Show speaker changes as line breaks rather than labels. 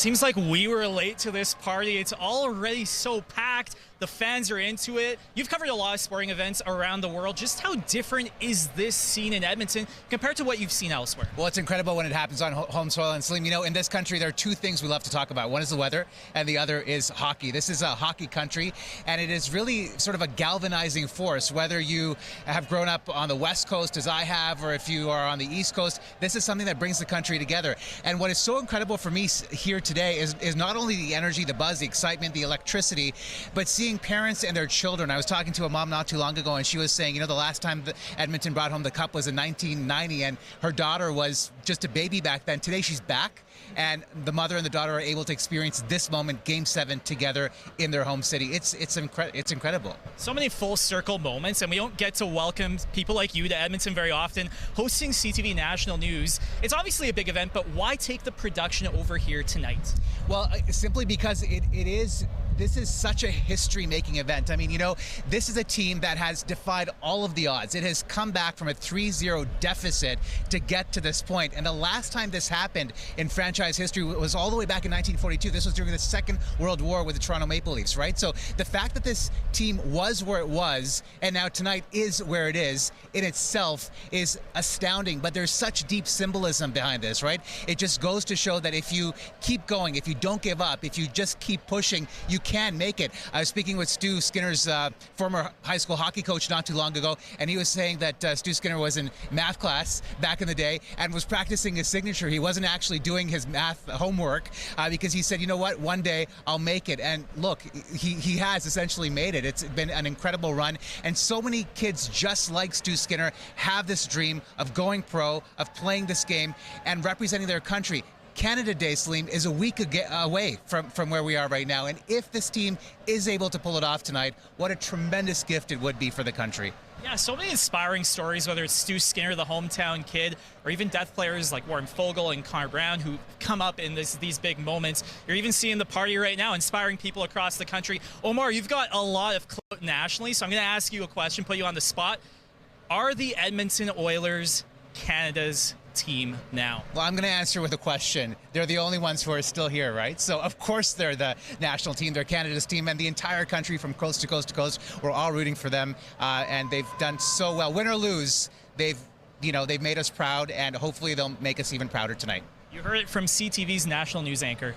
Seems like we were late to this party. It's already so packed. The fans are into it. You've covered a lot of sporting events around the world. Just how different is this scene in Edmonton compared to what you've seen elsewhere?
Well, it's incredible when it happens on home soil. And Salim, you know, in this country, there are two things we love to talk about. One is the weather, and the other is hockey. This is a hockey country, and it is really sort of a galvanizing force. Whether you have grown up on the West Coast, as I have, or if you are on the East Coast, this is something that brings the country together. And what is so incredible for me here today is not only the energy, the buzz, the excitement, the electricity, but seeing parents and their children. I was talking to a mom not too long ago, and she was saying, you know, the last time Edmonton brought home the cup was in 1990, and her daughter was just a baby back then. Today she's back, and the mother and the daughter are able to experience this moment, Game 7, together in their home city. It's incredible.
So many full circle moments, and we don't get to welcome people like you to Edmonton very often. Hosting CTV National News, it's obviously a big event, but why take the production over here tonight?
Well, simply because this is such a history-making event. I mean, you know, this is a team that has defied all of the odds. It has come back from a 3-0 deficit to get to this point. And the last time this happened in franchise history was all the way back in 1942. This was during the Second World War with the Toronto Maple Leafs, right? So the fact that this team was where it was, and now tonight is where it is, in itself is astounding. But there's such deep symbolism behind this, right? It just goes to show that if you keep going, if you don't give up, if you just keep pushing, you can make it. I was speaking with Stu Skinner's former high school hockey coach not too long ago, and he was saying that Stu Skinner was in math class back in the day and was practicing his signature. He wasn't actually doing his math homework because he said, you know what, one day I'll make it. And look, he has essentially made it. It's been an incredible run, and so many kids just like Stu Skinner have this dream of going pro, of playing this game and representing their country. Canada Day, Salim, is a week away from where we are right now. And if this team is able to pull it off tonight, what a tremendous gift it would be for the country.
Yeah, so many inspiring stories, whether it's Stu Skinner, the hometown kid, or even Death players like Warren Foegele and Connor Brown who come up in these big moments. You're even seeing the party right now, inspiring people across the country. Omar, you've got a lot of clout nationally, so I'm going to ask you a question, put you on the spot. Are the Edmonton Oilers Canada's team now?
Well, I'm going to answer with a question. They're the only ones who are still here, right? So of course they're the national team, they're Canada's team, and the entire country from coast to coast to coast, we're all rooting for them, and they've done so well. Win or lose, they've made us proud, and hopefully they'll make us even prouder tonight.
You heard it from CTV's national news anchor.